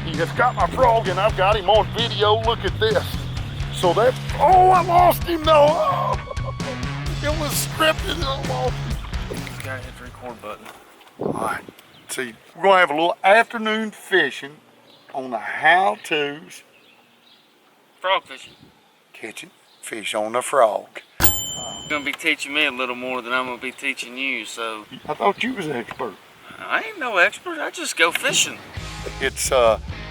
He has got my frog and I've got him on video. Look at this. So that, oh, I lost him though. Oh, it was scripted and I lost him. You gotta hit the record button. All right, see, we're gonna have a little afternoon fishing on the how-tos. Frog fishing. Catching fish on the frog. You're gonna be teaching me a little more than I'm gonna be teaching you, so. I thought you was an expert. I ain't no expert, I just go fishing. It's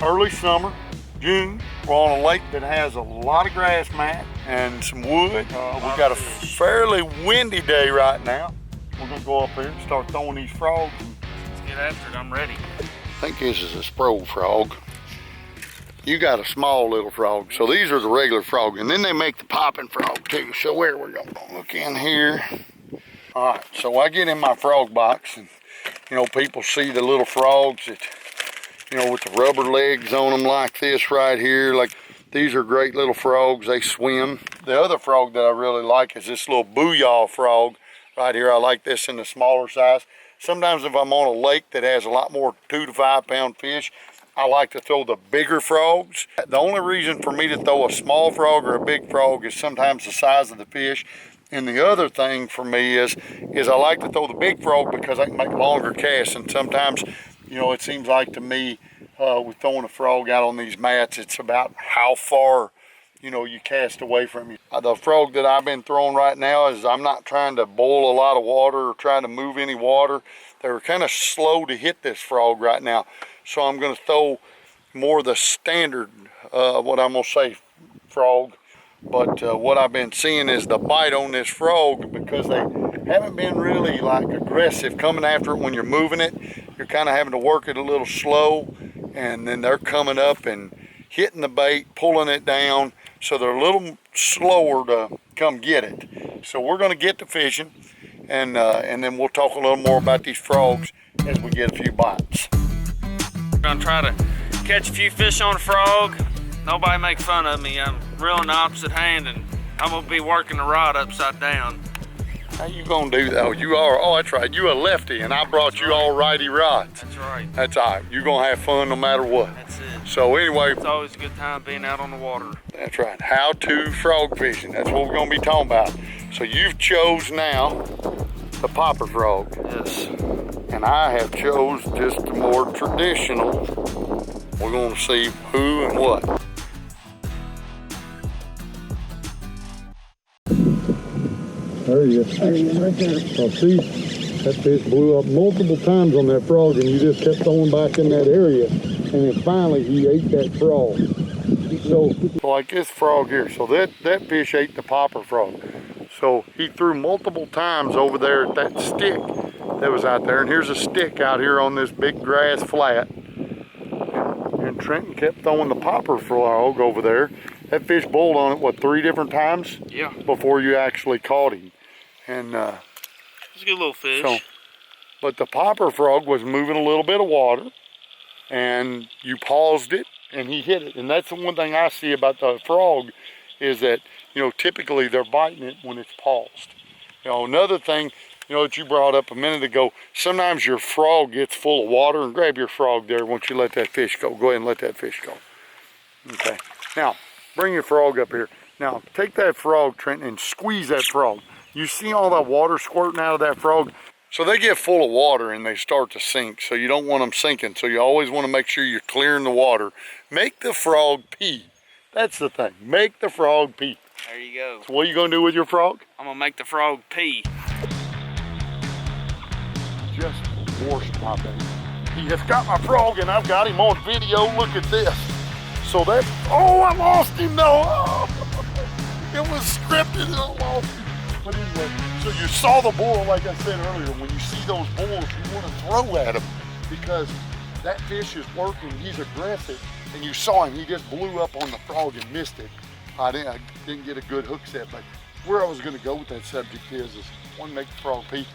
early summer, June. We're on a lake that has a lot of grass mat and some wood. We've got a fairly windy day right now. We're gonna go up there and start throwing these frogs. Let's get after it, I'm ready. I think this is a spro frog. You got a small little frog. So these are the regular frog, and then they make the popping frog too. So where we're gonna look in here. All right, so I get in my frog box, and you know, people see the little frogs that, you know, with the rubber legs on them like this right here. Like, these are great little frogs, they swim. The other frog that I really like is this little booyah frog right here. I like this in the smaller size. Sometimes if I'm on a lake that has a lot more 2 to 5 pound fish, I like to throw the bigger frogs. The only reason for me to throw a small frog or a big frog is sometimes the size of the fish. And the other thing for me is I like to throw the big frog because I can make longer casts. And sometimes, you know, it seems like to me with throwing a frog out on these mats, it's about how far, you know, you cast away from you. The frog that I've been throwing right now is I'm not trying to boil a lot of water or trying to move any water. They're kind of slow to hit this frog right now. So I'm going to throw more of the standard, what I'm going to say, frog. But what I've been seeing is the bite on this frog, because they haven't been really like aggressive coming after it when you're moving it. You're kind of having to work it a little slow, and then they're coming up and hitting the bait, pulling it down. So they're a little slower to come get it. So we're going to get to fishing, and then we'll talk a little more about these frogs as we get a few bites. I'm gonna try to catch a few fish on a frog. Nobody make fun of me. I'm reeling the opposite hand, and I'm gonna be working the rod upside down. How you gonna do that? Oh, you are, oh, that's right. You a lefty, and I brought you all righty rods. That's right. That's all right. You're gonna have fun no matter what. That's it. So anyway. It's always a good time being out on the water. That's right. How to frog fishing. That's what we're gonna be talking about. So you've chose now the popper frog. Yes. And I have chose just the more traditional. We're gonna see who and what. There he is. There he is, right there. So see, that fish blew up multiple times on that frog, and you just kept throwing back in that area, and then finally he ate that frog. So like this frog here, so that fish ate the popper frog. So he threw multiple times over there at that stick that was out there, and here's a stick out here on this big grass flat. And Trenton kept throwing the popper frog over there. That fish bulled on it, what, 3 different times? Yeah. Before you actually caught him. And it's a good little fish. So, but the popper frog was moving a little bit of water, and you paused it, and he hit it. And that's the one thing I see about the frog is that, you know, typically they're biting it when it's paused. You know, another thing, you know, that you brought up a minute ago, sometimes your frog gets full of water, and grab your frog there once you let that fish go. Go ahead and let that fish go. Okay. Now, bring your frog up here. Now, take that frog, Trent, and squeeze that frog. You see all that water squirting out of that frog? So they get full of water and they start to sink, so you don't want them sinking. So you always want to make sure you're clearing the water. Make the frog pee. That's the thing. Make the frog pee. There you go. So what are you going to do with your frog? I'm going to make the frog pee. Just washed my baby. He has got my frog and I've got him on video. Look at this. So that, oh, I lost him though. Oh, it was scripted and I lost him. But anyway, so you saw the bull, like I said earlier, when you see those bulls, you want to throw at them because that fish is working, he's aggressive, and you saw him, he just blew up on the frog and missed it. I didn't get a good hook set, but where I was going to go with that subject is one, make the frog pee,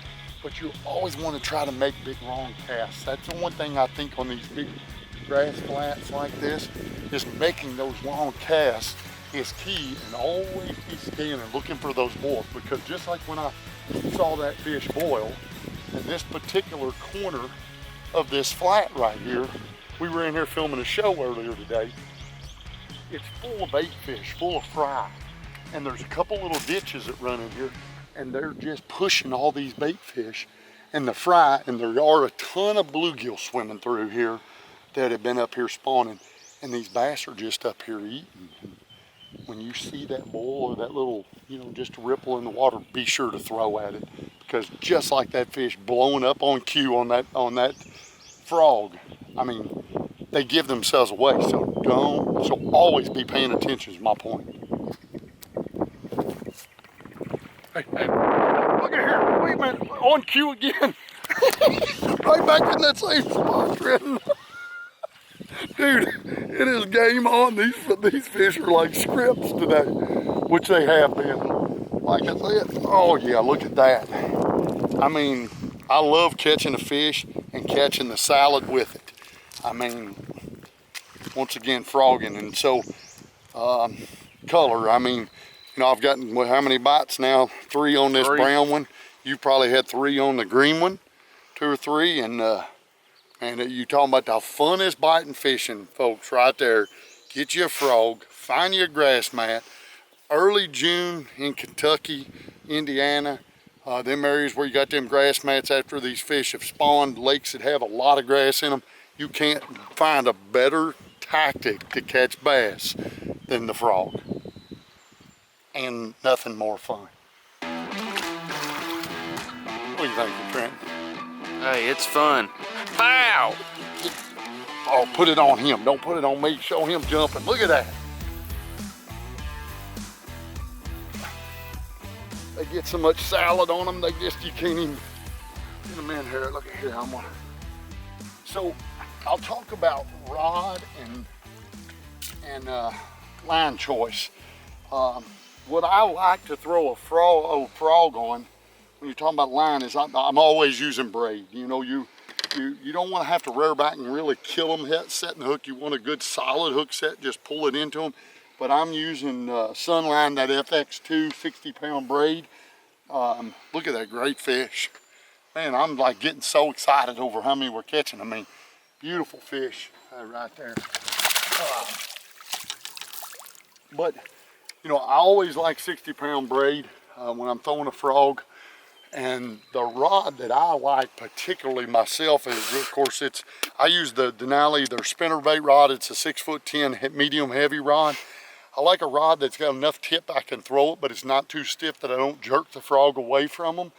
but you always want to try to make big long casts. That's the one thing I think on these big grass flats like this, is making those long casts is key, and always be scanning, looking for those boils, because just like when I saw that fish boil in this particular corner of this flat right here, We were in here filming a show earlier today. It's full of bait fish, full of fry. And there's a couple little ditches that run in here, and they're just pushing all these bait fish and the fry, and there are a ton of bluegill swimming through here that have been up here spawning, and these bass are just up here eating. When you see that boil or that little, just a ripple in the water, be sure to throw at it, because just like that fish blowing up on cue on that frog, I mean, they give themselves away. So always be paying attention is my point. Hey, look at here, wait a minute, on cue again. Right back in that same spot, Trenton. Dude, it is game on. These fish are like scripts today, which they have been. Like I said, oh yeah, look at that. I mean, I love catching a fish and catching the salad with it. I mean, once again, frogging. And so, color, I mean, I've gotten, how many bites now? 3 on this brown one. You probably had 3 on the green one, 2 or 3, and you talking about the funnest biting fishing, folks, right there. Get you a frog, find you a grass mat. Early June in Kentucky, Indiana, them areas where you got them grass mats after these fish have spawned, lakes that have a lot of grass in them, you can't find a better tactic to catch bass than the frog. And nothing more fun. What do you think, Trent? Hey, it's fun. Pow! Oh, put it on him. Don't put it on me. Show him jumping. Look at that. They get so much salad on them, you can't even get them in here. Look at here, So, I'll talk about rod and line choice. What I like to throw a frog on, when you're talking about line, is I'm always using braid. You don't want to have to rear back and really kill them setting the hook. You want a good solid hook set, just pull it into them. But I'm using Sunline, that FX2 60-pound braid. Look at that great fish. Man, I'm like getting so excited over how many we're catching. I mean, beautiful fish right there. But, I always like 60-pound braid when I'm throwing a frog. And the rod that I like particularly myself is, of course, I use the Denali, their spinnerbait rod. It's a 6'10" medium heavy rod. I like a rod that's got enough tip I can throw it, but it's not too stiff that I don't jerk the frog away from them.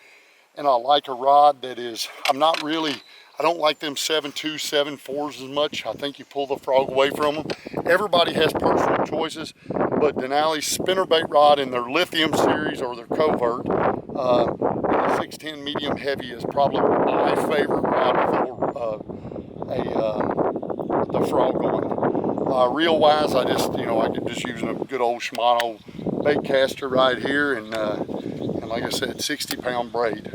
And I like a rod that is, I don't like them 7.2, 7.4s as much. I think you pull the frog away from them. Everybody has personal choices, but Denali's spinnerbait rod in their lithium series or their covert, the 6'10" medium heavy is probably my favorite rod for the frog on. Reel wise, I could just use a good old Shimano bait caster right here, and like I said, 60-pound braid.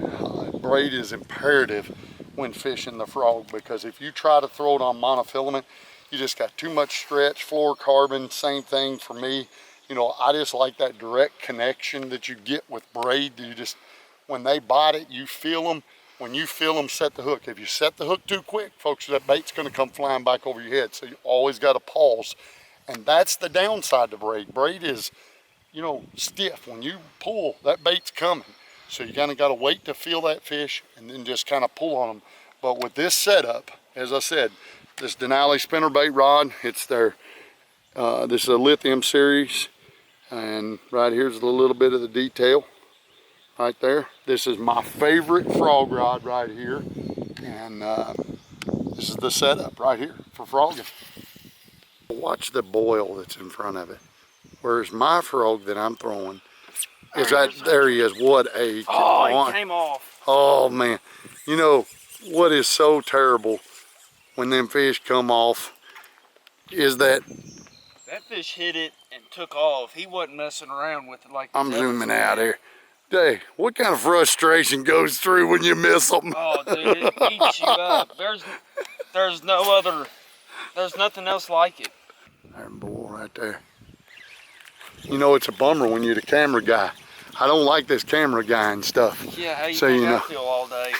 Braid is imperative when fishing the frog, because if you try to throw it on monofilament, you just got too much stretch. Fluorocarbon, same thing for me. I just like that direct connection that you get with braid. When they bite it, you feel them. When you feel them, set the hook. If you set the hook too quick, folks, that bait's going to come flying back over your head. So you always got to pause. And that's the downside to braid. Braid is, stiff. When you pull, that bait's coming. So you kind of got to wait to feel that fish and then just kind of pull on them. But with this setup, as I said, this Denali spinnerbait rod, it's their, this is a lithium series. And right here's a little bit of the detail. Right there. This is my favorite frog rod right here. And this is the setup right here for frogging. Watch the boil that's in front of it. Whereas my frog that I'm throwing is there he is. What a... Oh, he came off. Oh, man. What is so terrible when them fish come off is that... That fish hit it and took off. He wasn't messing around with it like... I'm zooming out here. Hey, what kind of frustration goes through when you miss them? Oh, dude, it eats you up. There's nothing else like it. There, boy, right there. It's a bummer when you're the camera guy. I don't like this camera guy and stuff. Yeah, how you think I feel all day.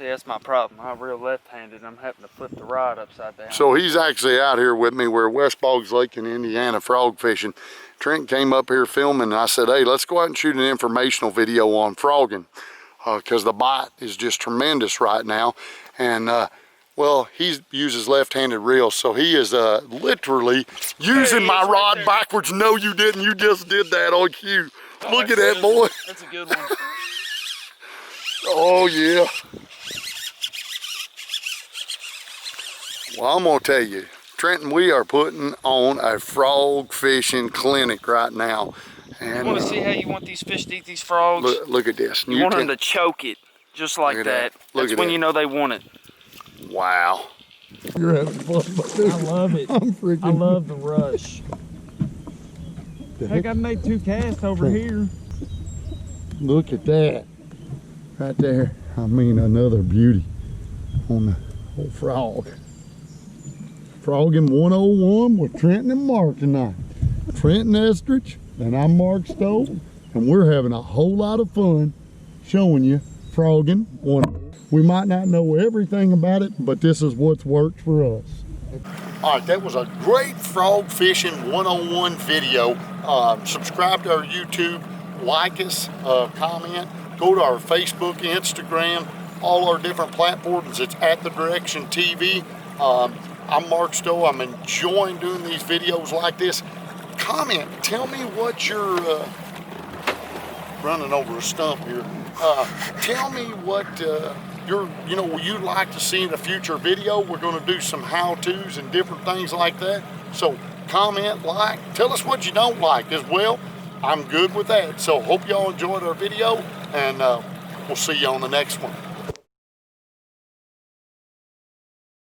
See, that's my problem. I'm real left-handed. I'm having to flip the rod upside down. So he's actually out here with me. We're at West Boggs Lake in Indiana frog fishing. Trent came up here filming, and I said, hey, let's go out and shoot an informational video on frogging, because the bite is just tremendous right now. And well, he uses left-handed reels, so he is literally using my rod backwards. No, you didn't. You just did that on cue. Look at that, boy. That's a good one. Oh, yeah. Well, I'm going to tell you, Trenton, we are putting on a frog fishing clinic right now. And you want to see how you want these fish to eat these frogs? Look at this. You want them to choke it, just like that. That's when you know they want it. Wow. You're having fun, I love it. I love the rush. Heck, I've made 2 casts over here. Look at that. Right there. I mean, another beauty on the whole frog. Frogging 101 with Trenton and Mark tonight. Trenton Estridge and I'm Mark Stowe, and we're having a whole lot of fun showing you frogging 101. We might not know everything about it, but this is what's worked for us. All right, that was a great frog fishing 101 video. Subscribe to our YouTube, like us, comment, go to our Facebook, Instagram, all our different platforms. It's at The Direction TV. I'm Mark Stowe. I'm enjoying doing these videos like this. Comment, tell me what you're running over a stump here. Tell me what you'd like to see in a future video. We're going to do some how-tos and different things like that. So comment, like, tell us what you don't like as well. I'm good with that. So hope y'all enjoyed our video, and we'll see you on the next one.